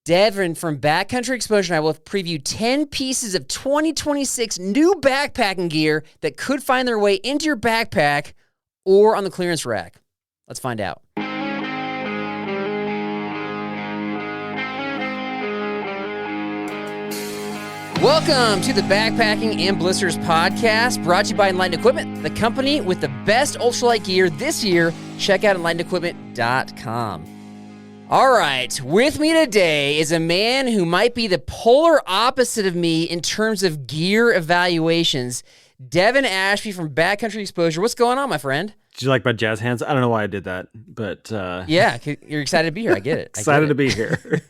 Devin from Backcountry Exposure and I will preview 10 pieces of 2026 new backpacking gear that could find their way into your backpack or on the clearance rack. Let's find out. Welcome to the Backpacking and Blisters podcast, brought to you by Enlightened Equipment, the company with the best ultralight gear this year. Check out enlightenedequipment.com. All right, with me today is a man who might be the polar opposite of me in terms of gear evaluations. Devin ASHBY from Backcountry Exposure. What's going on, my friend? Did you like my jazz hands? I don't know why I did that, but yeah, you're excited to be here. I get it. Excited to be here.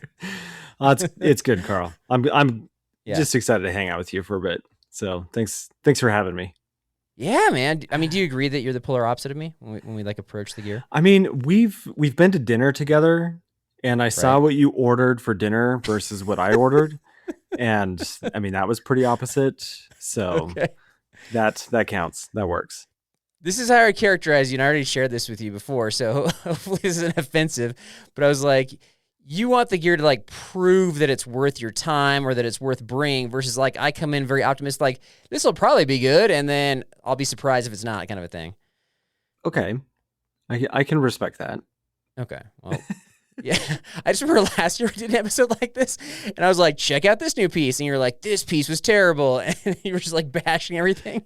It's good, Carl. I'm just excited to hang out with you for a bit. So thanks for having me. Yeah, man. I mean, do you agree that you're the polar opposite of me when we like approach the gear? I mean, we've been to dinner together, and I saw what you ordered for dinner versus what I ordered, and I mean that was pretty opposite. So that counts. That works. This is how I characterize you, and I already shared this with you before, so hopefully this isn't offensive. But I was like, you want the gear to like prove that it's worth your time or that it's worth bringing, versus like I come in very optimistic, like this will probably be good, and then I'll be surprised if it's not, kind of a thing. Okay, I can respect that. Okay, well. Yeah, I just remember last year we did an episode like this, and I was like, check out this new piece, and you're like, this piece was terrible, and you were just like bashing everything.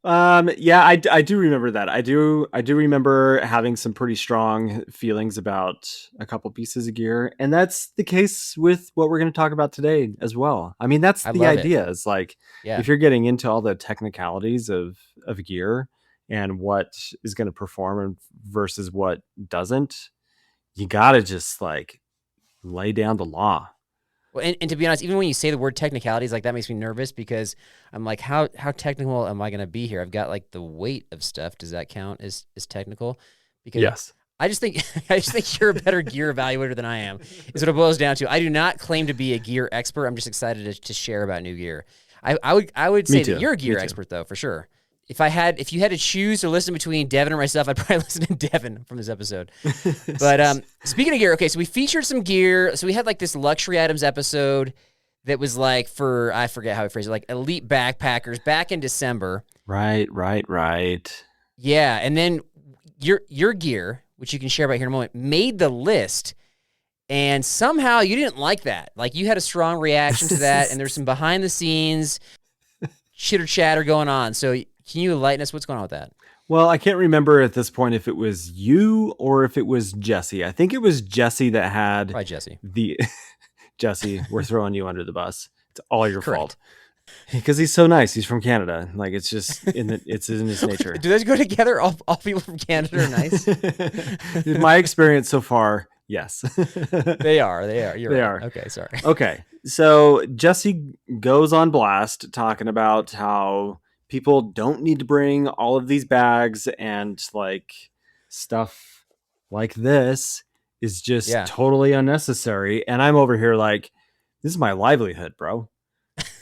Yeah, I do remember that. I do remember having some pretty strong feelings about a couple pieces of gear, and that's the case with what we're going to talk about today as well. I mean, that's the idea. It's like, if you're getting into all the technicalities of gear and what is going to perform versus what doesn't, you gotta just like lay down the law. Well, and to be honest, even when you say the word technicalities, like that makes me nervous, because I'm like, how technical am I going to be here? I've got like the weight of stuff. Does that count as technical? Because yes. I just think you're a better gear evaluator than I am, is what it boils down to. I do not claim to be a gear expert. I'm just excited to share about new gear. I would say that you're a gear expert though, for sure. If you had to choose or listen between Devin or myself, I'd probably listen to Devin from this episode. But speaking of gear, okay, so we featured some gear. So we had like this luxury items episode that was like for, I forget how I phrased it, like elite backpackers back in December. Right. Yeah, and then your gear, which you can share about here in a moment, made the list. And somehow you didn't like that. Like you had a strong reaction to that, and there's some behind the scenes chitter chatter going on. So can you enlighten us? What's going on with that? Well, I can't remember at this point if it was you or if it was Jesse. I think it was Jesse that had... Probably Jesse. Jesse, we're throwing you under the bus. It's all your fault. Because he's so nice. He's from Canada. Like, it's just it's in his nature. Do those go together? All people from Canada are nice? In my experience so far, yes. They are. You're right. Are. Okay, sorry. Okay. So Jesse goes on blast talking about how people don't need to bring all of these bags, and like stuff like this is just totally unnecessary. And I'm over here like, this is my livelihood, bro.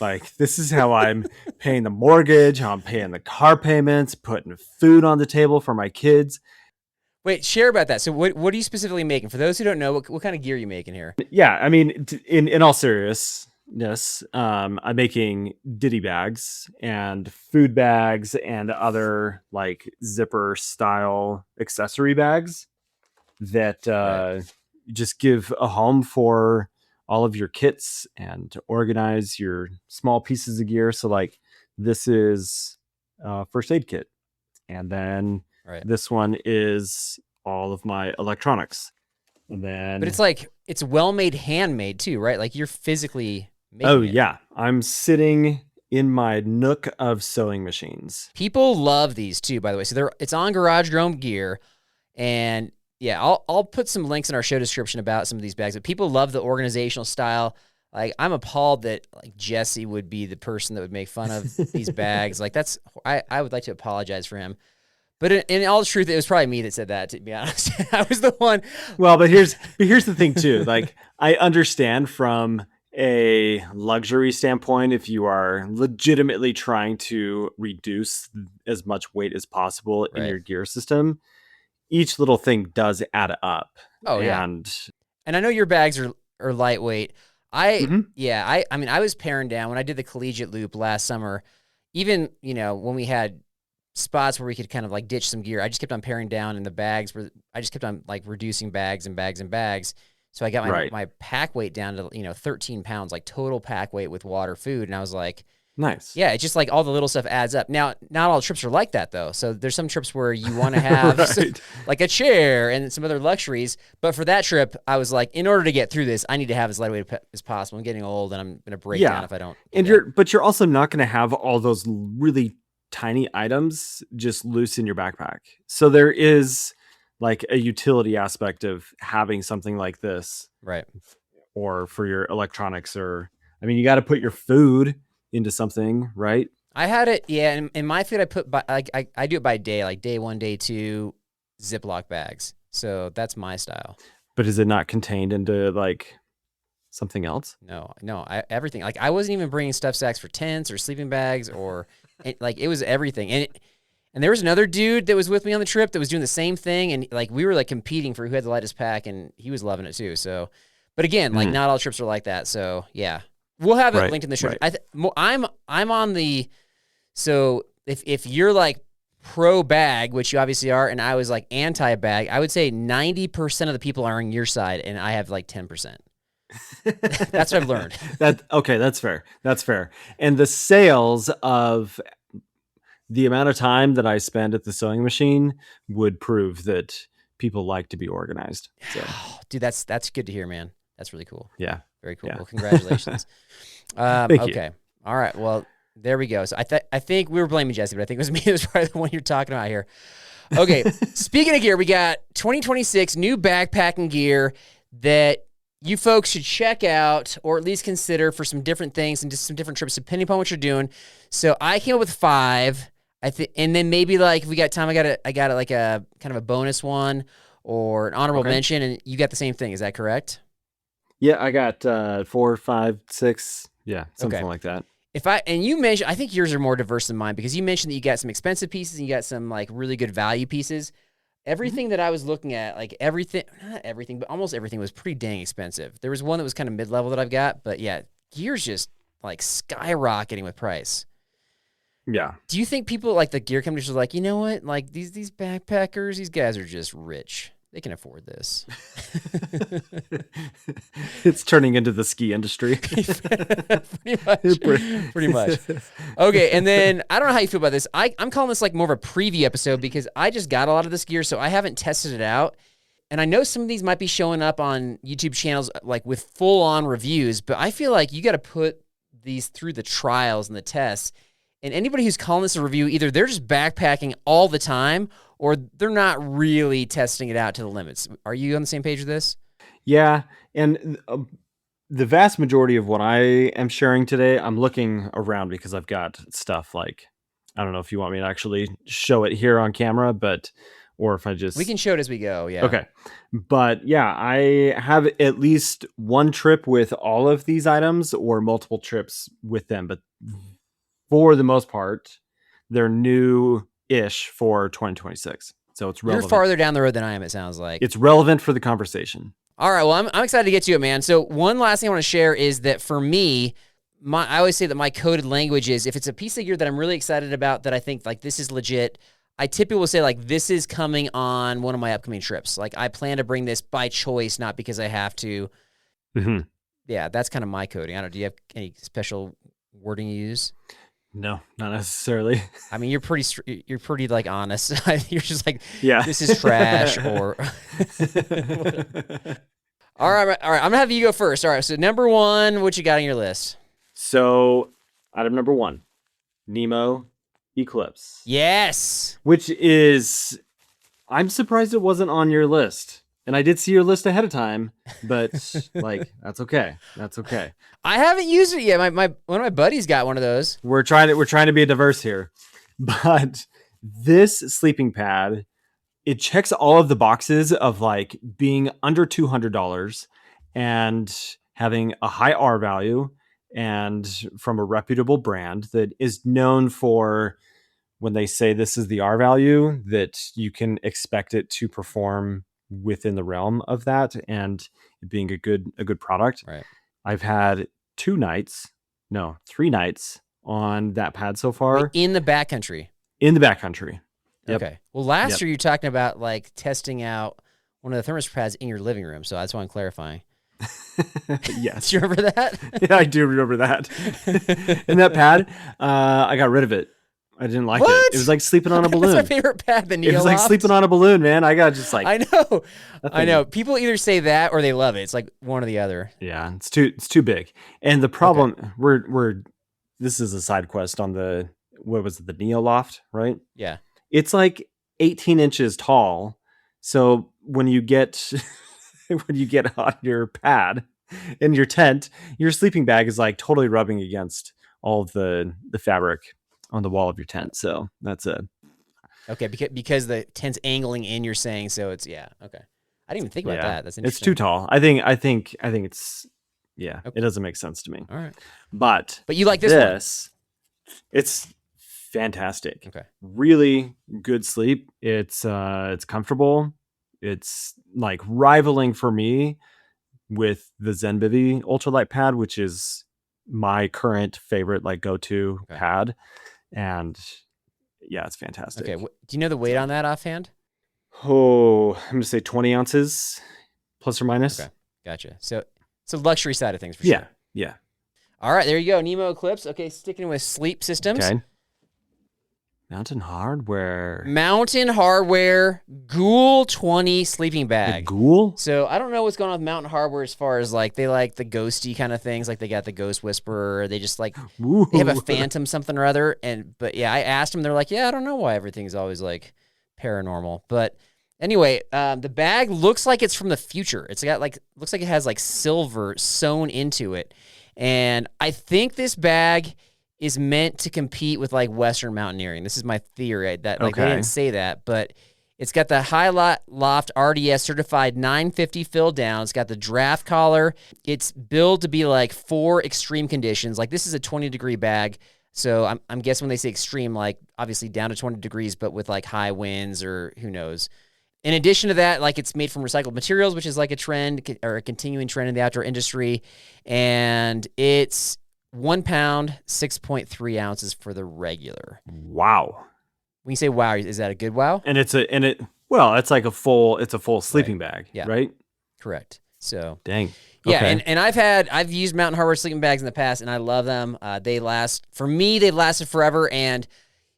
Like, this is how I'm paying the mortgage, how I'm paying the car payments, putting food on the table for my kids. Wait, share about that. So what are you specifically making? For those who don't know, what kind of gear are you making here? Yeah, I mean, in all seriousness, I'm making ditty bags and food bags and other like zipper style accessory bags that just give a home for all of your kits and to organize your small pieces of gear. So like this is a first aid kit, and then this one is all of my electronics. And then, but it's like, it's well-made, handmade too, right? Like you're physically making it. Yeah. I'm sitting in my nook of sewing machines. People love these too, by the way. So it's on Garage Grown Gear, and yeah, I'll put some links in our show description about some of these bags. But people love the organizational style. Like, I'm appalled that like Jesse would be the person that would make fun of these bags. Like, I would like to apologize for him. But in all truth, it was probably me that said that, to be honest. I was the one. Well, but here's the thing too. Like, I understand from a luxury standpoint, if you are legitimately trying to reduce as much weight as possible in your gear system, each little thing does add up. Oh, yeah. And I know your bags or lightweight. I mean, I was paring down when I did the collegiate loop last summer. Even, when we had spots where we could kind of like ditch some gear, I just kept on paring down in the bags. I just kept on like reducing bags and bags and bags. So I got my pack weight down to 13 pounds, like total pack weight with water, food, and I was like, nice. Yeah, it's just like all the little stuff adds up. Now, not all trips are like that though. So there's some trips where you want to have like a chair and some other luxuries. But for that trip, I was like, in order to get through this, I need to have as lightweight as possible. I'm getting old, and I'm going to break down if I don't. But you're also not going to have all those really tiny items just loose in your backpack. So there is like a utility aspect of having something like this, right? Or for your electronics, you got to put your food into something, right? I had it, and in my food, I put I do it by day, like day 1, day 2, Ziploc bags. So that's my style. But is it not contained into like something else? No, everything. Like I wasn't even bringing stuff sacks for tents or sleeping bags or like it was everything. And there was another dude that was with me on the trip that was doing the same thing, and like we were like competing for who had the lightest pack, and he was loving it too. So, but again, like not all trips are like that. So yeah, we'll have it linked in the show. Right. I'm on the. So if you're like pro bag, which you obviously are, and I was like anti bag, I would say 90% of the people are on your side, and I have like 10%. That's what I've learned. That's fair. That's fair. And the sales of the amount of time that I spend at the sewing machine would prove that people like to be organized. So. Dude, that's good to hear, man. That's really cool. Yeah. Very cool. Yeah. Well, congratulations. Thank you. All right. Well, there we go. So I think we were blaming Jesse, but I think it was me. It was probably the one you're talking about here. Okay. Speaking of gear, we got 2026 new backpacking gear that you folks should check out, or at least consider for some different things and just some different trips, depending upon what you're doing. So I came up with 5. And then maybe like if we got time, I got like a kind of a bonus one or an honorable mention, and you got the same thing. Is that correct? Yeah, I got 4, 5, 6. Yeah, something like that. You mentioned, I think yours are more diverse than mine, because you mentioned that you got some expensive pieces and you got some like really good value pieces. Everything that I was looking at, like not everything, but almost everything was pretty dang expensive. There was one that was kind of mid-level that I've got, but yeah, gear's just like skyrocketing with price. Yeah. Do you think people like the gear companies are like, you know what? Like these backpackers, these guys are just rich. They can afford this. It's turning into the ski industry. Pretty much. Okay, and then I don't know how you feel about this. I'm calling this like more of a preview episode because I just got a lot of this gear, so I haven't tested it out. And I know some of these might be showing up on YouTube channels like with full-on reviews, but I feel like you got to put these through the trials and the tests. And anybody who's calling this a review, either they're just backpacking all the time or they're not really testing it out to the limits. Are you on the same page with this? Yeah. And the vast majority of what I am sharing today, I'm looking around because I've got stuff like, I don't know if you want me to actually show it here on camera, or if I just... We can show it as we go, yeah. Okay. But yeah, I have at least one trip with all of these items or multiple trips with them, but for the most part, they're new-ish for 2026. So it's relevant. You're farther down the road than I am, it sounds like. It's relevant for the conversation. All right, well, I'm excited to get to it, man. So one last thing I want to share is that for me, I always say that my coded language is, if it's a piece of gear that I'm really excited about, that I think like this is legit, I typically will say like, this is coming on one of my upcoming trips. Like I plan to bring this by choice, not because I have to. Mm-hmm. Yeah, that's kind of my coding. I don't know. Do you have any special wording you use? No, not necessarily. I mean, you're pretty like honest. You're just like, yeah, this is trash or. All right. I'm gonna have you go first. All right. So number 1, what you got on your list? So item number 1, Nemo Eclipse. Yes. Which is, I'm surprised it wasn't on your list. And I did see your list ahead of time, but like, that's okay. That's okay. I haven't used it yet. One of my buddies got one of those. We're trying to be diverse here, but this sleeping pad, it checks all of the boxes of like being under $200 and having a high R value and from a reputable brand that is known for, when they say this is the R value, that you can expect it to perform within the realm of that and it being a good product. Right. I've had 3 nights on that pad so far. Wait, in the backcountry. In the backcountry. Yep. Okay. Well, last year you were talking about like testing out one of the thermos pads in your living room, so that's why I'm clarifying. Yes. Do you remember that? Yeah, I do remember that. And that pad, I got rid of it. I didn't like it. It was like sleeping on a balloon. That's my favorite pad, the Neo It was like Loft. sleeping on a balloon, man. I got just like I know. People either say that or they love it. It's like one or the other. Yeah, it's too big. And the problem this is a side quest on the the Neo Loft, right? Yeah. It's like 18 inches tall. So when you get on your pad in your tent, your sleeping bag is like totally rubbing against all of the fabric on the wall of your tent. So that's okay, because the tent's angling in, you're saying, so it's okay. I didn't even think about that. That's interesting. It's too tall. I think it's it doesn't make sense to me. All right. But you like this one. It's fantastic. Okay. Really good sleep. It's comfortable. It's like rivaling for me with the ZenBivy Ultralight pad, which is my current favorite like go-to pad. And yeah, it's fantastic. Okay. Do you know the weight on that offhand? Oh, I'm going to say 20 ounces plus or minus. Okay. Gotcha. So it's a luxury side of things for sure. Yeah. All right. There you go. Nemo Eclipse. Okay. Sticking with sleep systems. Okay. Mountain Hardware Ghoul 20 sleeping bag. The Ghoul? So I don't know what's going on with Mountain Hardware as far as like they like the ghosty kind of things. Like they got the Ghost Whisperer. They just like they have a Phantom something or other. But yeah, I asked them. They're like, yeah, I don't know why everything's always like paranormal. But anyway, the bag looks like it's from the future. It's got like looks like it has like silver sewn into it, and I think this bag is meant to compete with like Western mountaineering. This is my theory. That like they didn't say that, but it's got the High Loft RDS certified 950 fill down. It's got the draft collar. It's built to be like for extreme conditions. Like this is a 20-degree bag. So I'm guessing when they say extreme, like obviously down to 20 degrees, but with like high winds or who knows. In addition to that, like it's made from recycled materials, which is like a trend or a continuing trend in the outdoor industry. And it's 1 pound, 6.3 ounces for the regular. Wow. When you say wow, is that a good wow? And it's like a full sleeping bag, right? Correct. So dang. Yeah, okay. and I've used Mountain Hardware sleeping bags in the past, and I love them. They've lasted forever, and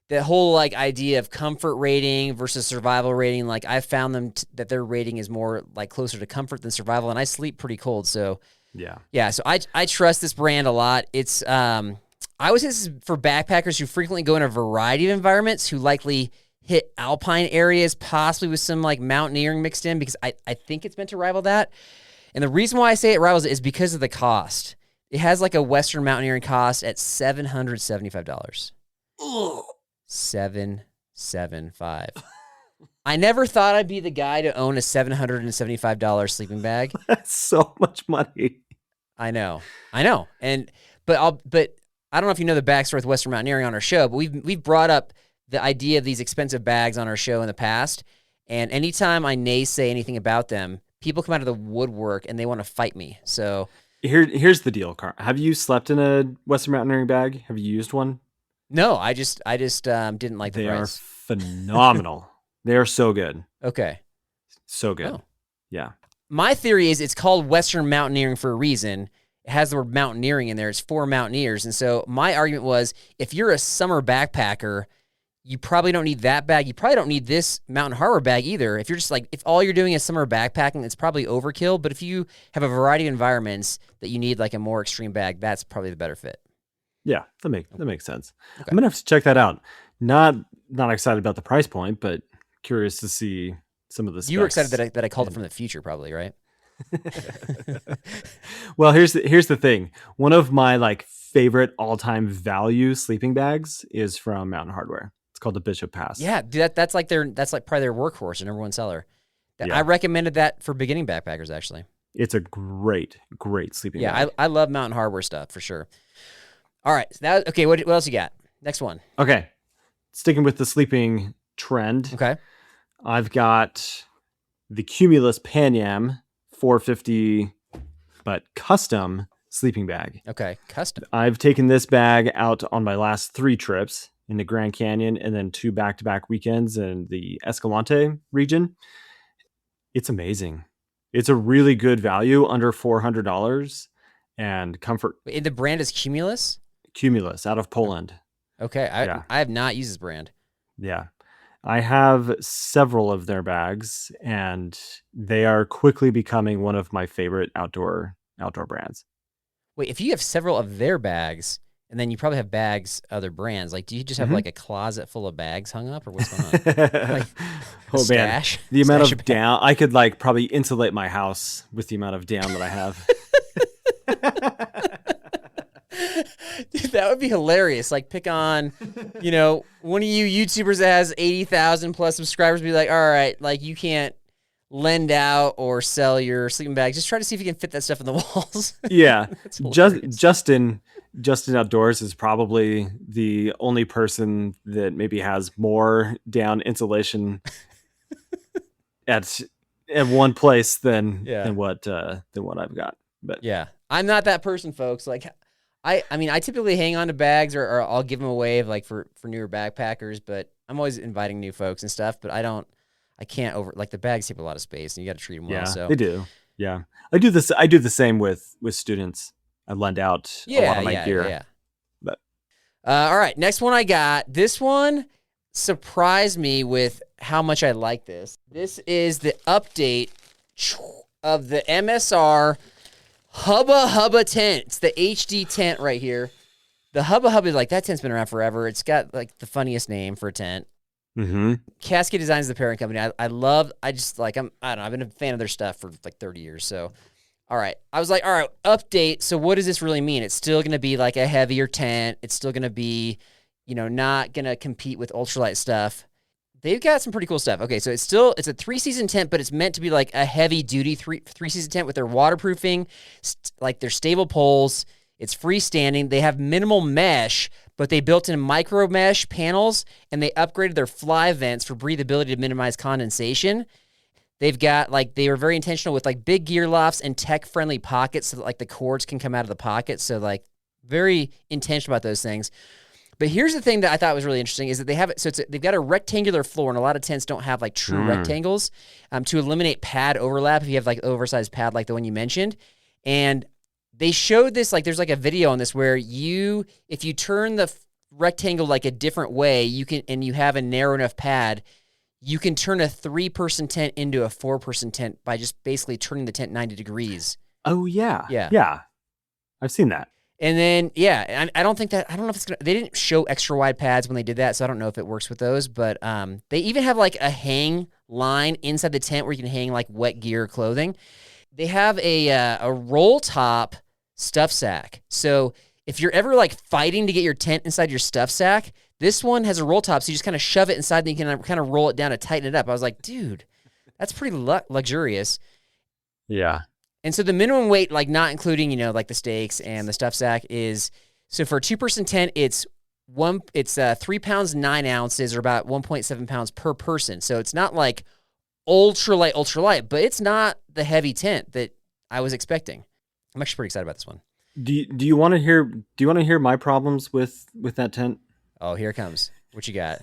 the whole like idea of comfort rating versus survival rating, like I found them that their rating is more like closer to comfort than survival, and I sleep pretty cold, so yeah. So I trust this brand a lot. It's I would say this is for backpackers who frequently go in a variety of environments, who likely hit alpine areas, possibly with some like mountaineering mixed in, because I think it's meant to rival that. And the reason why I say it rivals it is because of the cost. It has like a Western mountaineering cost at $775. Ugh. $775. I never thought I'd be the guy to own a $775 sleeping bag. That's so much money. I know. But I don't know if you know the backstory with Western mountaineering on our show, but we've brought up the idea of these expensive bags on our show in the past. And anytime I naysay anything about them, people come out of the woodwork and they want to fight me. So here's the deal, Carl. Have you slept in a Western mountaineering bag? Have you used one? No, I just didn't like the price. They are phenomenal. They are so good. Okay. So good. Oh. Yeah. My theory is it's called Western mountaineering for a reason. It has the word mountaineering in there. It's for mountaineers. And so my argument was, if you're a summer backpacker, you probably don't need that bag. You probably don't need this Mountain Hardware bag either. If you're just like, if all you're doing is summer backpacking, it's probably overkill. But if you have a variety of environments that you need like a more extreme bag, that's probably the better fit. Yeah, that makes sense. Okay. I'm gonna have to check that out. Not excited about the price point, but curious to see some of the specs. You were excited that I called it from the future, probably, right? Well, here's the thing. One of my like favorite all-time value sleeping bags is from Mountain Hardware. It's called the Bishop Pass. Yeah, that's like probably their workhorse, their number one seller. Yeah. I recommended that for beginning backpackers, actually. It's a great sleeping bag. I love Mountain Hardware stuff for sure. All right, so okay. What else you got? Next one. Okay, sticking with the sleeping trend. Okay, I've got the Cumulus Panyam 450, but custom sleeping bag. Okay, custom. I've taken this bag out on my last 3 trips in the Grand Canyon and then 2 back-to-back weekends in the Escalante region. It's amazing. It's a really good value, under $400, and comfort. The brand is Cumulus? Cumulus, out of Poland. Okay, I have not used this brand. Yeah. I have several of their bags, and they are quickly becoming one of my favorite outdoor brands. Wait, if you have several of their bags, and then you probably have bags, other brands, like, do you just have like a closet full of bags hung up, or what's going on? Like, oh man, the amount of down, I could like probably insulate my house with the amount of down that I have. Dude, that would be hilarious. Like, pick on, one of you YouTubers that has 80,000 plus subscribers, be like, all right, like, you can't lend out or sell your sleeping bag. Just try to see if you can fit that stuff in the walls. Yeah. Justin Outdoors is probably the only person that maybe has more down insulation at one place than what I've got. But yeah, I'm not that person, folks. Like, I mean, I typically hang on to bags or I'll give them away like for newer backpackers, but I'm always inviting new folks and stuff, but I can't the bags take a lot of space and you got to treat them well. So they do. Yeah. I do the same with students. I lend out a lot of my gear. Yeah. But all right, next one I got. This one surprised me with how much I like this. This is the update of the MSR Hubba tent. It's the HD tent right here. The Hubba is like, that tent's been around forever. It's got like the funniest name for a tent. Mm-hmm. Cascade Designs is the parent company. I've been a fan of their stuff for like 30 years. So, all right. I was like, all right, update. So what does this really mean? It's still going to be like a heavier tent. It's still going to be, not going to compete with ultralight stuff. They've got some pretty cool stuff. Okay, so it's a 3-season tent, but it's meant to be like a heavy-duty three-season tent with their waterproofing, like their stable poles. It's freestanding. They have minimal mesh, but they built in micro mesh panels, and they upgraded their fly vents for breathability to minimize condensation. They've got they were very intentional with like big gear lofts and tech-friendly pockets so that like the cords can come out of the pocket. So like very intentional about those things. But here's the thing that I thought was really interesting is that they have it. So they've got a rectangular floor, and a lot of tents don't have like true rectangles to eliminate pad overlap if you have like oversized pad like the one you mentioned. And they showed this, like there's like a video on this where if you turn the rectangle like a different way, and you have a narrow enough pad, you can turn a 3-person tent into a 4-person tent by just basically turning the tent 90 degrees. Oh yeah. Yeah. Yeah. I've seen that. And then, I don't know if they didn't show extra wide pads when they did that, so I don't know if it works with those, but they even have like a hang line inside the tent where you can hang like wet gear clothing. They have a roll top stuff sack. So if you're ever like fighting to get your tent inside your stuff sack, this one has a roll top, so you just kind of shove it inside and you can kind of roll it down to tighten it up. I was like, dude, that's pretty luxurious. Yeah. And so the minimum weight, like not including, like the stakes and the stuff sack is, so for a 2-person tent, it's 3 pounds, 9 ounces, or about 1.7 pounds per person. So it's not like ultralight, but it's not the heavy tent that I was expecting. I'm actually pretty excited about this one. Do you want to hear my problems with that tent? Oh, here it comes. What you got?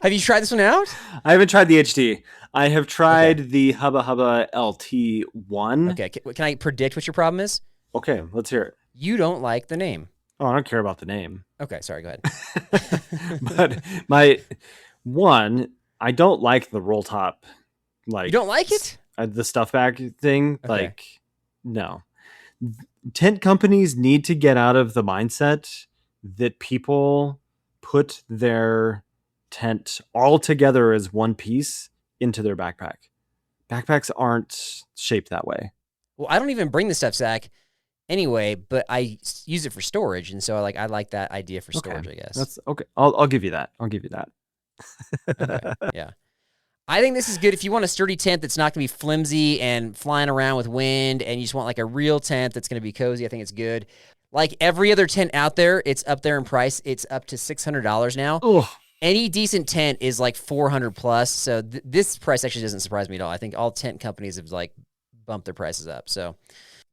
Have you tried this one out? I haven't tried the HD. I have tried the Hubba LT1. Okay. Can I predict what your problem is? Okay, let's hear it. You don't like the name. Oh, I don't care about the name. Okay, sorry, go ahead. But I don't like the roll top. Like, you don't like it? The stuff bag thing. Okay. Like, no. Tent companies need to get out of the mindset that people put their tent all together as one piece into their backpack. Backpacks aren't shaped that way. Well, I don't even bring the stuff sack anyway, but I use it for storage, and so I like that idea for storage. I guess that's okay. I'll give you that. Okay. Yeah, I think this is good if you want a sturdy tent that's not going to be flimsy and flying around with wind, and you just want like a real tent that's going to be cozy. I think it's good. Like every other tent out there, it's up there in price. It's up to $600 now. Oh. any decent tent is like 400 plus. So this price actually doesn't surprise me at all. I think all tent companies have like bumped their prices up. So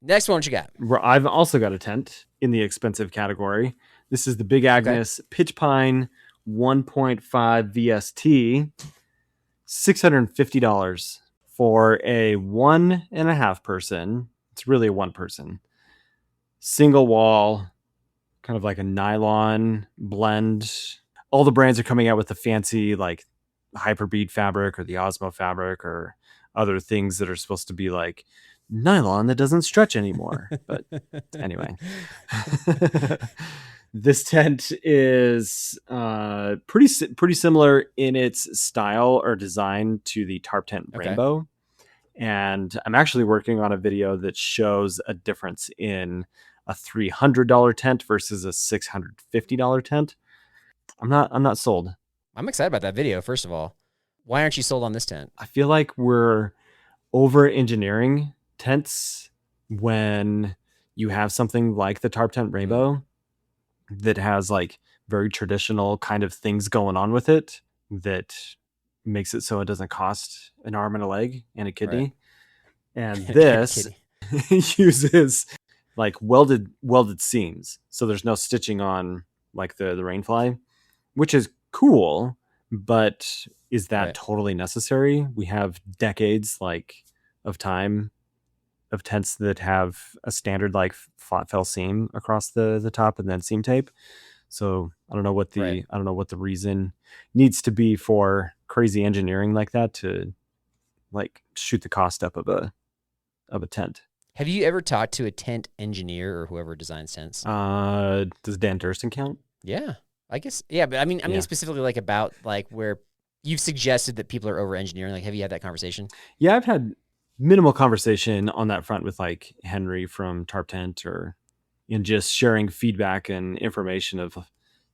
next one, what you got? I've also got a tent in the expensive category. This is the Big Agnes Pitch Pine 1.5 VST, $650 for a 1.5 person. It's really a one person single wall, kind of like a nylon blend. All the brands are coming out with the fancy like Hyperbead fabric or the Osmo fabric or other things that are supposed to be like nylon that doesn't stretch anymore. But anyway, this tent is pretty similar in its style or design to the Tarp Tent Rainbow. And I'm actually working on a video that shows a difference in a $300 tent versus a $650 tent. I'm not sold. I'm excited about that video. First of all, why aren't you sold on this tent? I feel like we're over engineering tents when you have something like the Tarp Tent Rainbow that has like very traditional kind of things going on with it that makes it so it doesn't cost an arm and a leg and a kidney. Right. And this uses like welded seams, so there's no stitching on like the Rainfly, which is cool, but is that totally necessary? We have decades like of time of tents that have a standard like flat fell seam across the top and then seam tape. So I don't know what the reason needs to be for crazy engineering like that to like shoot the cost up of a tent. Have you ever talked to a tent engineer or whoever designs tents? Does Dan Durston count? Yeah, I guess. Yeah, but I mean specifically like about like where you've suggested that people are over engineering. Like, have you had that conversation? Yeah, I've had minimal conversation on that front with like Henry from Tarp Tent, or in just sharing feedback and information of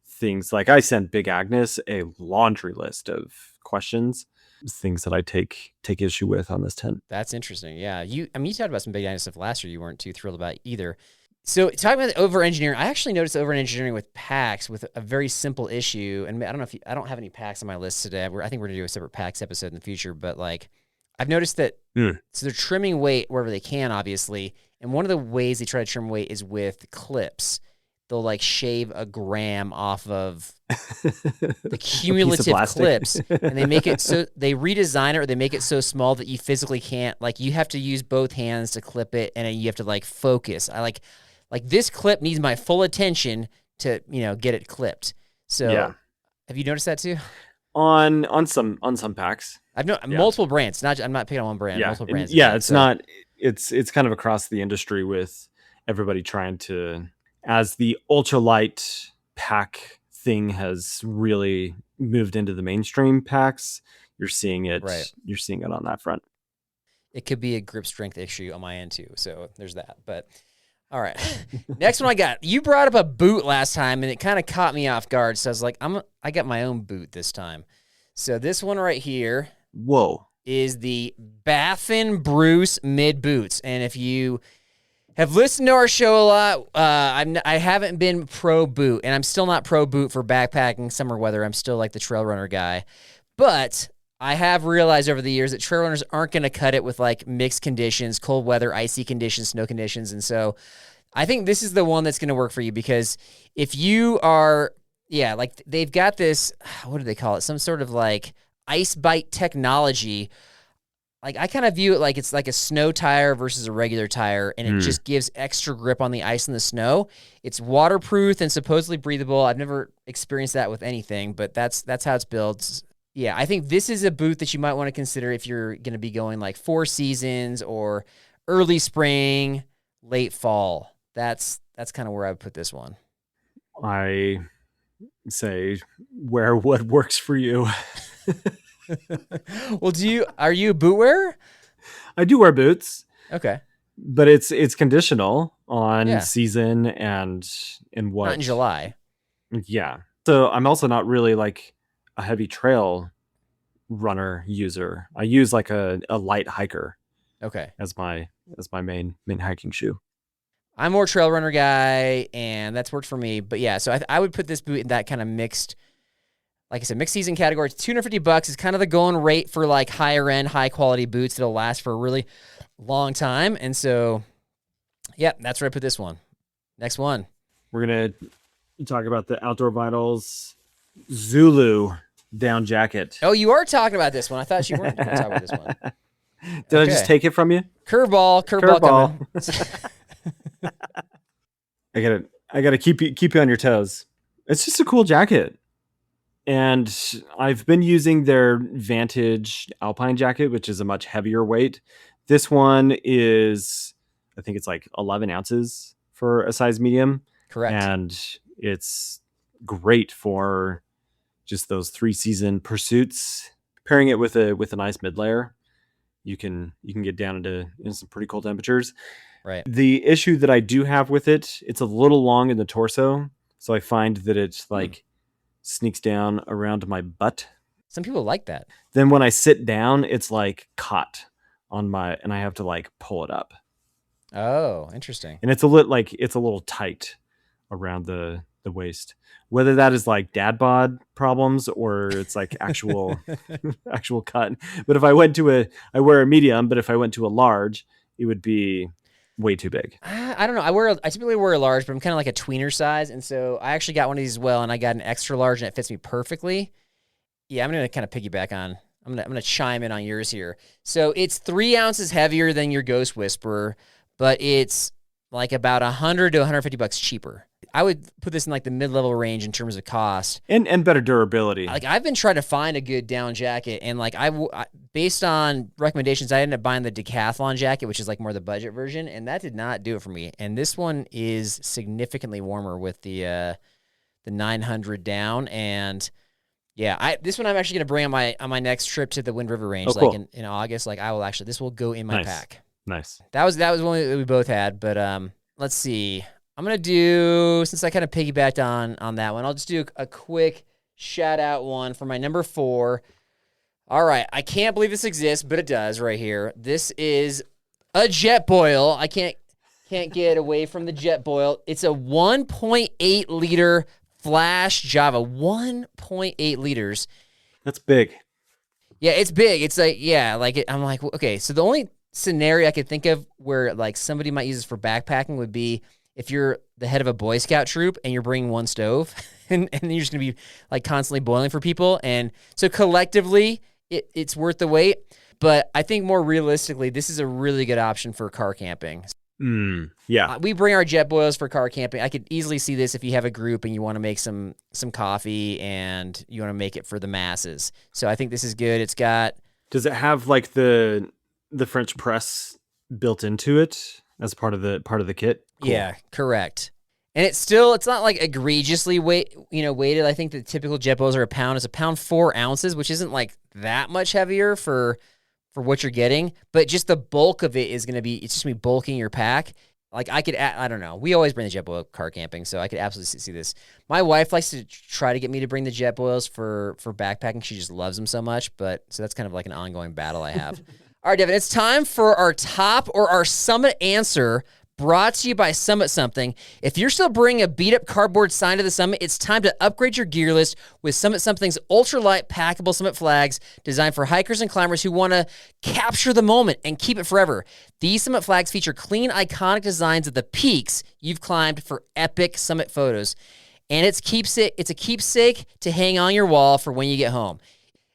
things. Like I sent Big Agnes a laundry list of questions, things that I take issue with on this tent. That's interesting. Yeah. You talked about some Big Agnes stuff last year you weren't too thrilled about either. So talking about over engineering, I actually noticed over engineering with packs with a very simple issue. And I don't know if I don't have any packs on my list today. I think we're gonna do a separate packs episode in the future, but like I've noticed that so they're trimming weight wherever they can, obviously. And one of the ways they try to trim weight is with clips. They'll like shave a gram off of the cumulative clips, and they make it so they redesign it, or they make it so small that you physically can't, like you have to use both hands to clip it, and you have to like focus. I like this clip needs my full attention to get it clipped. So have you noticed that too? On some packs. I've multiple brands. I'm not picking on one brand. Yeah. Multiple brands. It's kind of across the industry with everybody trying to, as the ultralight pack thing has really moved into the mainstream packs, you're seeing it. Right. You're seeing it on that front. It could be a grip strength issue on my end too. So there's that. But all right, next one I got. You brought up a boot last time, and it kind of caught me off guard. So I was like, I got my own boot this time. So this one right here. Whoa. Is the Baffin Bruce mid boots. And if you have listened to our show a lot, I haven't been pro boot, and I'm still not pro boot for backpacking summer weather. I'm still like the trail runner guy. But I have realized over the years that trail runners aren't going to cut it with like mixed conditions, cold weather, icy conditions, snow conditions. And so I think this is the one that's going to work for you, because if you are, like they've got this, what do they call it? Some sort of like ice bite technology. Like I kind of view it like it's like a snow tire versus a regular tire, and it just gives extra grip on the ice and the snow. It's waterproof and supposedly breathable. I've never experienced that with anything, but that's how it's built. Yeah, I think this is a boot that you might want to consider if you're going to be going like 4 seasons or early spring, late fall. That's kind of where I would put this one. I say wear what works for you. Well, are you a boot wearer? I do wear boots. Okay. But it's conditional on season and what. Not in July. Yeah. So I'm also not really like a heavy trail runner user. I use like a light hiker. Okay. As my main hiking shoe. I'm more trail runner guy, and that's worked for me. But yeah, so I would put this boot in that kind of mixed Like I said, mixed season category. It's $250 is kind of the going rate for like higher end, high quality boots that'll last for a really long time. And so, yeah, that's where I put this one. Next one. We're going to talk about the Outdoor Vitals Zulu down jacket. Oh, you are talking about this one. I thought you weren't going to talk about this one. Did I just take it from you? Curveball coming. I gotta keep you on your toes. It's just a cool jacket. And I've been using their Vantage Alpine jacket, which is a much heavier weight. This one is, I think it's like 11 ounces for a size medium. Correct. And it's great for just those 3-season pursuits. Pairing it with a nice mid layer, you can get down into some pretty cold temperatures. Right. The issue that I do have with it's a little long in the torso, so I find that it sneaks down around my butt. Some people like that. Then when I sit down, it's like caught on and I have to like pull it up. Oh, interesting. And it's a little tight around the waist. Whether that is like dad bod problems or it's like actual cut. But if I wear a medium, but if I went to a large, it would be way too big. I don't know. I typically wear a large, but I'm kind of like a tweener size, and so I actually got one of these as well, and I got an extra large, and it fits me perfectly. Yeah, I'm gonna kind of piggyback on. I'm gonna chime in on yours here. So it's 3 ounces heavier than your Ghost Whisperer, but it's like about $100 to $150 cheaper. I would put this in like the mid-level range in terms of cost and better durability. Like I've been trying to find a good down jacket, and like based on recommendations, I ended up buying the Decathlon jacket, which is like more the budget version, and that did not do it for me. And this one is significantly warmer with the 900 down, and yeah, this one I'm actually going to bring on my next trip to the Wind River Range, cool. like in August. Like this will go in my pack. Nice. That was one that we both had, but let's see. I'm going to do, since I kind of piggybacked on that one, I'll just do a quick shout out one for my number 4. All right. I can't believe this exists, but it does right here. This is a Jetboil. I can't get away from the Jetboil. It's a 1.8 liter Flash Java. 1.8 liters. That's big. Yeah, it's big. It's like, yeah, I'm like, okay. So the only scenario I could think of where like somebody might use this for backpacking would be if you're the head of a Boy Scout troop and you're bringing one stove and you're just going to be like constantly boiling for people. And so collectively it's worth the wait. But I think more realistically, this is a really good option for car camping. Yeah. We bring our Jetboils for car camping. I could easily see this if you have a group and you want to make some coffee and you want to make it for the masses. So I think this is good. It's got... Does it have like the French press built into it as part of the kit? Cool. Yeah, correct. And it's not like egregiously weighted. I think the typical Jetboils are a pound. It's a pound 4 ounces, which isn't like that much heavier for what you're getting, but just the bulk of it is going to be, it's just going to be bulking your pack. Like I don't know. We always bring the Jetboil car camping, so I could absolutely see this. My wife likes to try to get me to bring the Jetboils for backpacking. She just loves them so much, so that's kind of like an ongoing battle I have. All right, Devin, it's time for our top or our summit answer, brought to you by Summit Something. If you're still bringing a beat-up cardboard sign to the summit, it's time to upgrade your gear list with Summit Something's ultralight packable summit flags designed for hikers and climbers who want to capture the moment and keep it forever. These summit flags feature clean, iconic designs of the peaks you've climbed for epic summit photos. And it's a keepsake to hang on your wall for when you get home.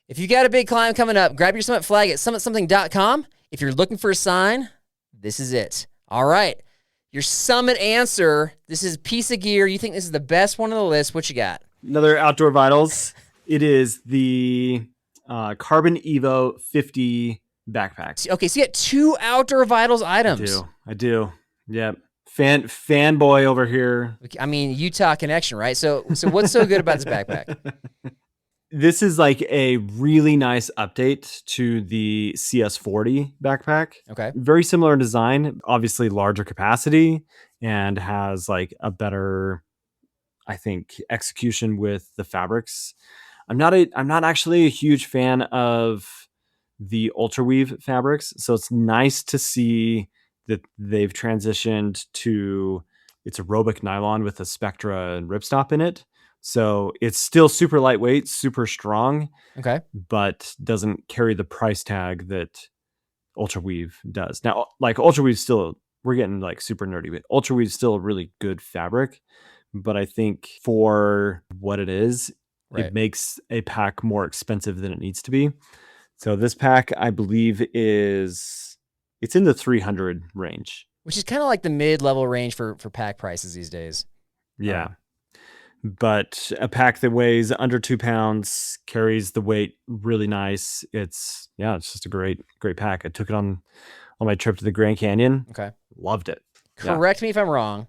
If you got a big climb coming up, grab your summit flag at summitsomething.com. If you're looking for a sign, this is it. All right. Your summit answer, this is a piece of gear. You think this is the best one on the list. What you got? Another Outdoor Vitals. It is the Carbon Evo 50 backpack. Okay, so you got 2 Outdoor Vitals items. I do. Yep. Fanboy over here. I mean, Utah connection, right? So what's so good about this backpack? This is like a really nice update to the CS40 backpack. Okay. Very similar design, obviously larger capacity, and has like a better, I think, execution with the fabrics. I'm not actually a huge fan of the Ultraweave fabrics, so it's nice to see that they've transitioned to it's aerobic nylon with a Spectra and ripstop in it. So it's still super lightweight, super strong, Okay. but doesn't carry the price tag that Ultra Weave does. Now, like Ultra Weave still, we're getting like super nerdy, but Ultra Weave is still a really good fabric. But I think for what it is, Right. it makes a pack more expensive than it needs to be. So this pack, I believe, it's in the 300 range. Which is kind of like the mid-level range for pack prices these days. Yeah. But a pack that weighs under 2 pounds, carries the weight really nice. It's just a great pack. I took it on my trip to the Grand Canyon. Okay. Loved it. Correct me if I'm wrong,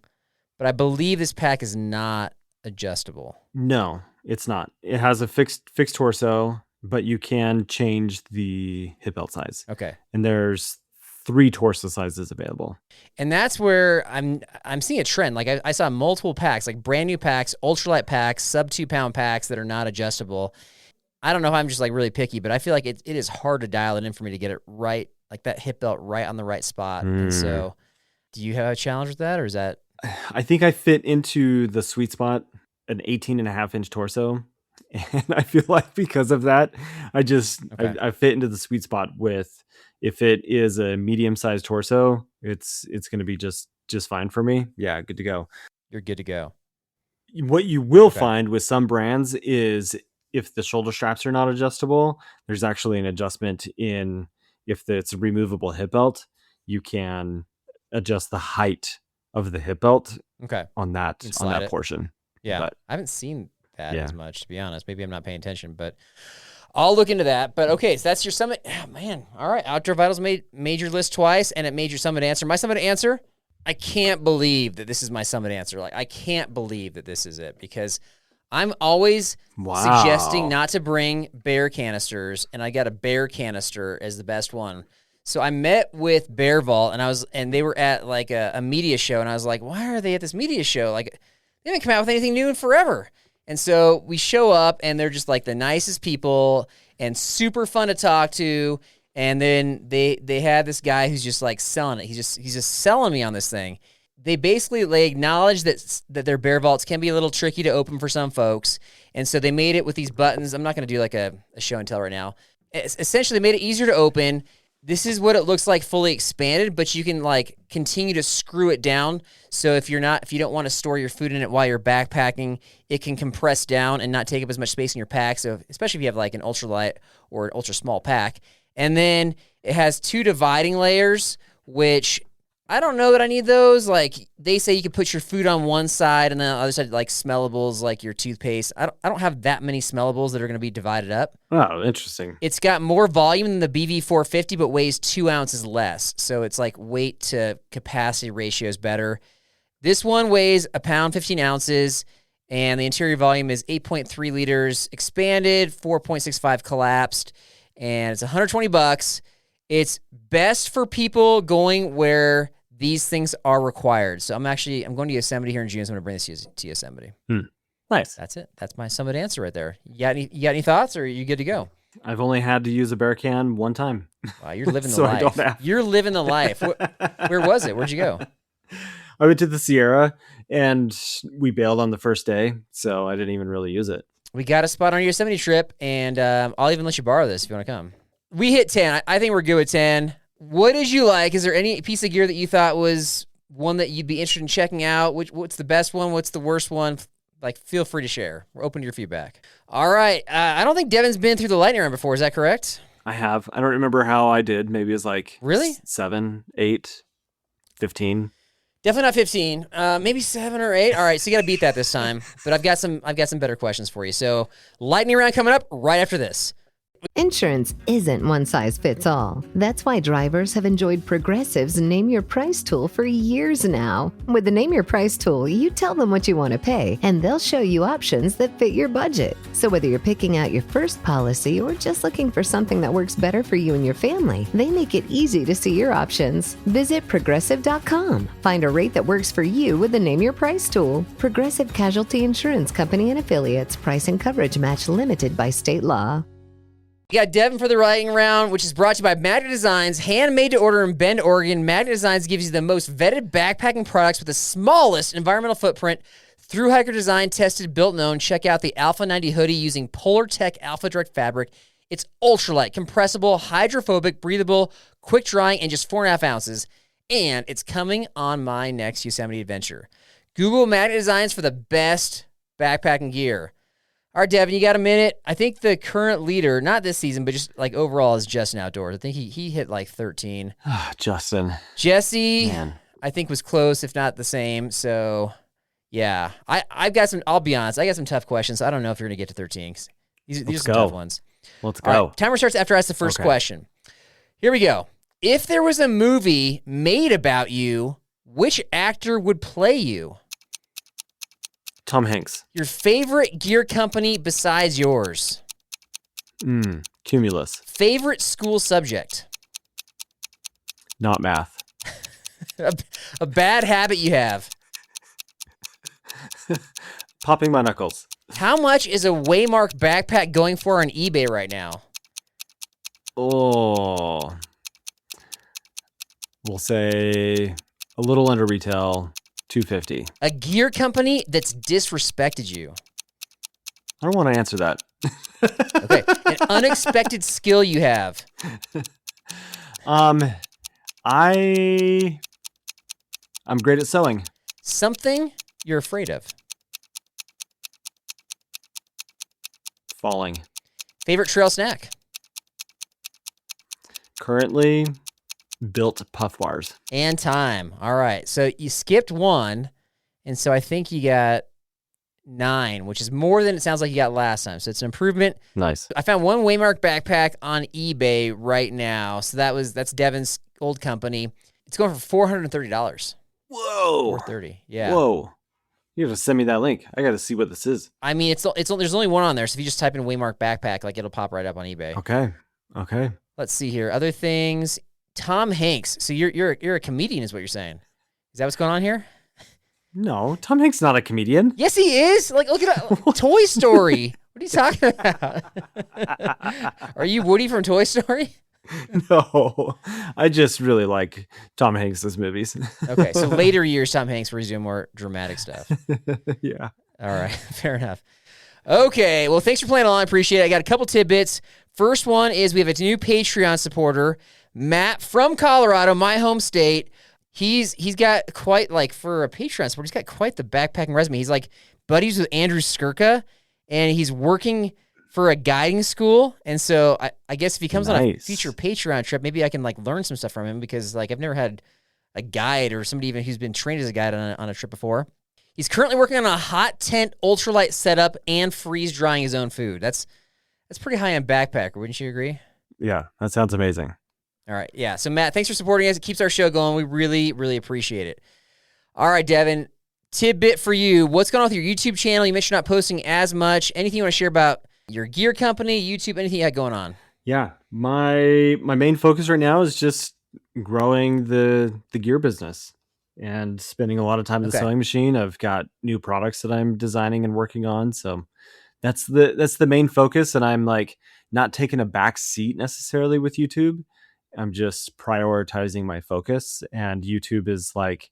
but I believe this pack is not adjustable. No, it's not. It has a fixed torso, but you can change the hip belt size. Okay. And there's 3 torso sizes available. And that's where I'm seeing a trend. Like I saw multiple packs, like brand new packs, ultralight packs, sub 2 pound packs that are not adjustable. I don't know if I'm just like really picky, but I feel like it is hard to dial it in for me to get it right, like that hip belt right on the right spot. And so do you have a challenge with that, or is that? I think I fit into the sweet spot, an 18.5-inch torso. And I feel like because of that, I fit into the sweet spot with, if it is a medium-sized torso, it's going to be just fine for me. Yeah, good to go. You're good to go. What you will find with some brands is if the shoulder straps are not adjustable, there's actually an adjustment in, if it's a removable hip belt, you can adjust the height of the hip belt on that portion. Yeah, but I haven't seen that as much, to be honest. Maybe I'm not paying attention, but I'll look into that. But okay, so that's your summit. Oh, man, all right. Outdoor Vitals made your list twice, and it made your summit answer. My summit answer, I can't believe that this is my summit answer. Like, I can't believe that this is it, because I'm always suggesting not to bring bear canisters, and I got a bear canister as the best one. So I met with Bear Vault, and they were at like a media show, and I was like, why are they at this media show? Like, they haven't come out with anything new in forever. And so we show up, and they're just like the nicest people and super fun to talk to. And then they had this guy who's just like selling it. He's just selling me on this thing. They acknowledge that their Bear Vaults can be a little tricky to open for some folks. And so they made it with these buttons. I'm not going to do like a show and tell right now. Essentially, they made it easier to open. This is what it looks like fully expanded, but you can like continue to screw it down. So if you don't want to store your food in it while you're backpacking, it can compress down and not take up as much space in your pack. So especially if you have like an ultralight or an ultra small pack. And then it has 2 dividing layers, which I don't know that I need those. Like, they say you can put your food on one side and then on the other side, like smellables, like your toothpaste. I don't have that many smellables that are going to be divided up. Oh, interesting. It's got more volume than the BV450, but weighs 2 ounces less. So it's like weight to capacity ratio is better. This one weighs 1 pound, 15 ounces, and the interior volume is 8.3 liters expanded, 4.65 collapsed, and it's $120. It's best for people going where these things are required. So I'm going to Yosemite here in June, so I'm going to bring this to Yosemite. Nice. That's it. That's my summit answer right there. You got any thoughts, or are you good to go? I've only had to use a bear can one time. Wow, you're living the life. You're living the life. Where was it? Where'd you go? I went to the Sierra, and we bailed on the first day, so I didn't even really use it. We got a spot on our Yosemite trip, and I'll even let you borrow this if you want to come. We hit 10. I think we're good with 10. What did you like? Is there any piece of gear that you thought was one that you'd be interested in checking out? What's the best one? What's the worst one? Like, feel free to share. We're open to your feedback. All right. I don't think Devin's been through the lightning round before. Is that correct? I have. I don't remember how I did. Maybe it was like really 7, 8, 15. Definitely not 15. Maybe 7 or 8. All right, so you got to beat that this time. But I've got some better questions for you. So, lightning round coming up right after this. Insurance isn't one size fits all. That's why drivers have enjoyed Progressive's Name Your Price tool for years now. With the Name Your Price tool, you tell them what you want to pay, and they'll show you options that fit your budget. So whether you're picking out your first policy or just looking for something that works better for you and your family, they make it easy to see your options. Visit Progressive.com. Find a rate that works for you with the Name Your Price tool. Progressive Casualty Insurance Company and Affiliates. Price and coverage match limited by state law. You got Devin for the lightning round, which is brought to you by Magnet Designs, handmade to order in Bend, Oregon. Magnet Designs gives you the most vetted backpacking products with the smallest environmental footprint, Through hiker design, tested, built, known. Check out the Alpha 90 hoodie using Polar Tech Alpha Direct fabric. It's ultralight, compressible, hydrophobic, breathable, quick drying, and just 4.5 ounces. And it's coming on my next Yosemite adventure. Google magnet designs for the best backpacking gear. All right, Devin, you got a minute? I think the current leader, not this season, but just like overall, is Justin Outdoors. I think he hit like 13. Justin. Jesse, Man. I think was close, if not the same. So, yeah. I've got some, I'll be honest, I got some tough questions. So I don't know if you're going to get to 13. These are some tough ones. Let's go. All right, timer starts after I ask the first question. Here we go. If there was a movie made about you, which actor would play you? Tom Hanks. Your favorite gear company besides yours? Cumulus. Favorite school subject? Not math. A bad habit you have? Popping my knuckles. How much is a Waymark backpack going for on eBay right now? Oh, we'll say a little under retail, $250. A gear company that's disrespected you? I don't want to answer that. Okay. An unexpected skill you have? I'm great at sewing. Something you're afraid of? Falling. Favorite trail snack? Currently, built puff bars. And time. All right. So you skipped one, and so I think you got 9, which is more than it sounds like you got last time. So it's an improvement. Nice. I found one Waymark backpack on eBay right now. So that's Devin's old company. It's going for $430. Whoa. $430. Yeah. Whoa. You have to send me that link. I got to see what this is. I mean, there's only one on there. So if you just type in Waymark backpack, like it'll pop right up on eBay. Okay. Let's see here. Other things. Tom Hanks. So you're a comedian, is what you're saying? Is that what's going on here? No, Tom Hanks not a comedian. Yes, he is. Like, look at Toy Story. What are you talking about? Are you Woody from Toy Story? No, I just really like Tom Hanks' movies. Okay, so later years, Tom Hanks where he's doing more dramatic stuff. Yeah. All right, fair enough. Okay, well, thanks for playing along. I appreciate it. I got a couple tidbits. First one is we have a new Patreon supporter, Matt from Colorado, my home state. He's got quite, like, for a Patreon supporter, he's got quite the backpacking resume. He's like buddies with Andrew Skirka, and he's working for a guiding school. And so I guess if he comes on a future Patreon trip, maybe I can like learn some stuff from him, because like I've never had a guide or somebody even who's been trained as a guide on a trip before. He's currently working on a hot tent ultralight setup and freeze drying his own food. That's pretty high end backpacker, wouldn't you agree? Yeah, that sounds amazing. All right. Yeah. So Matt, thanks for supporting us. It keeps our show going. We really, really appreciate it. All right, Devin, tidbit for you. What's going on with your YouTube channel? You mentioned you're not posting as much. Anything you want to share about your gear company, YouTube, anything you got going on? Yeah, my main focus right now is just growing the gear business and spending a lot of time at the sewing machine. I've got new products that I'm designing and working on, so that's the main focus. And I'm like not taking a back seat necessarily with YouTube. I'm just prioritizing my focus, and YouTube is like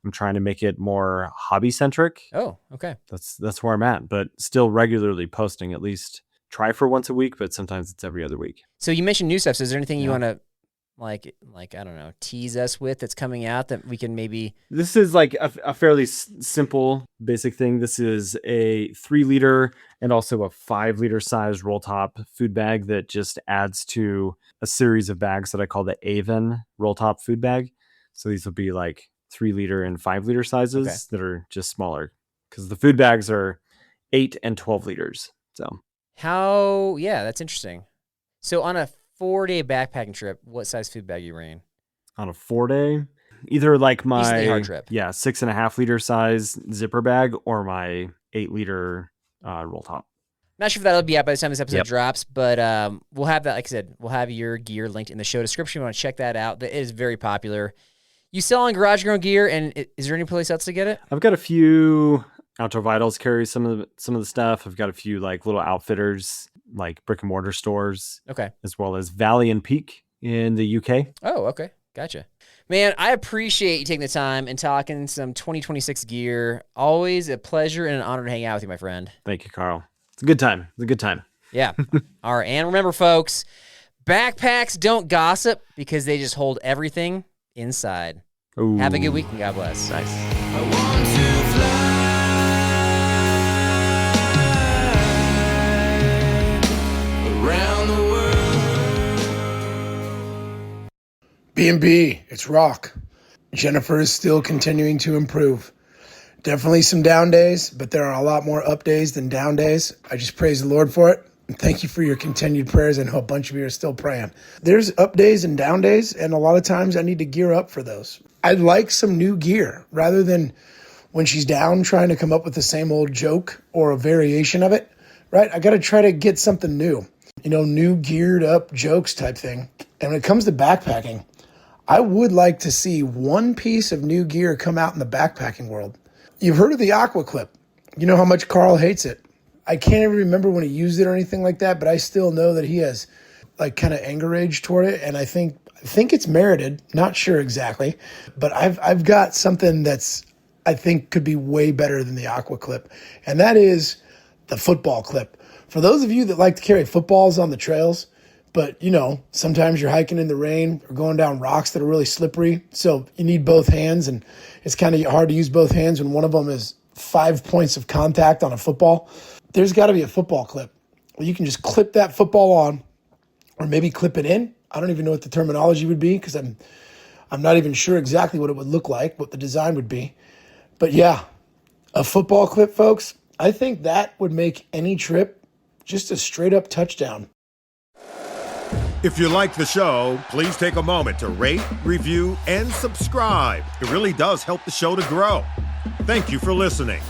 I'm trying to make it more hobby centric. Oh, okay. That's where I'm at, but still regularly posting, at least try for once a week, but sometimes it's every other week. So you mentioned new stuff. So is there anything you want to like, I don't know, tease us with that's coming out that we can maybe... This is like a fairly simple, basic thing. This is a 3-liter and also a 5-liter size roll top food bag that just adds to a series of bags that I call the Avon roll top food bag. So these will be like 3-liter and 5-liter sizes that are just smaller, because the food bags are 8 and 12 liters. So that's interesting. So on a 4-day backpacking trip, what size food bag are you bringing? On a 4-day, either like my hard trip. 6.5 liter size zipper bag or my 8-liter roll top. Not sure if that'll be out by the time this episode drops, but we'll have that. Like I said, we'll have your gear linked in the show description. You want to check that out. It is very popular. You sell on Garage Grown Gear, and is there any place else to get it? I've got a few. Outdoor Vitals carry some of the stuff. I've got a few like little outfitters, like brick and mortar stores. Okay. As well as Valley and Peak in the UK. Oh, okay. Gotcha. Man, I appreciate you taking the time and talking some 2026 gear. Always a pleasure and an honor to hang out with you, my friend. Thank you, Carl. It's a good time. It's a good time. Yeah. All right. And remember, folks, backpacks don't gossip because they just hold everything inside. Ooh. Have a good week and God bless. Nice. I want to fly around the world. B&B, it's rock. Jennifer is still continuing to improve. Definitely some down days, but there are a lot more up days than down days. I just praise the Lord for it. And thank you for your continued prayers. I know a bunch of you are still praying. There's up days and down days, and a lot of times I need to gear up for those. I'd like some new gear rather than when she's down trying to come up with the same old joke or a variation of it, right? I got to try to get something new, new geared up jokes type thing. And when it comes to backpacking, I would like to see one piece of new gear come out in the backpacking world. You've heard of the Aqua Clip. You know how much Carl hates it. I can't even remember when he used it or anything like that, but I still know that he has like kind of anger rage toward it. And I think it's merited, not sure exactly, but I've got something that's, I think could be way better than the Aqua Clip. And that is the football clip. For those of you that like to carry footballs on the trails, but sometimes you're hiking in the rain or going down rocks that are really slippery. So you need both hands, and it's kind of hard to use both hands when one of them is 5 points of contact on a football. There's got to be a football clip where you can just clip that football on, or maybe clip it in. I don't even know what the terminology would be because I'm not even sure exactly what it would look like, what the design would be. But yeah, a football clip, folks, I think that would make any trip just a straight up touchdown. If you like the show, please take a moment to rate, review, and subscribe. It really does help the show to grow. Thank you for listening.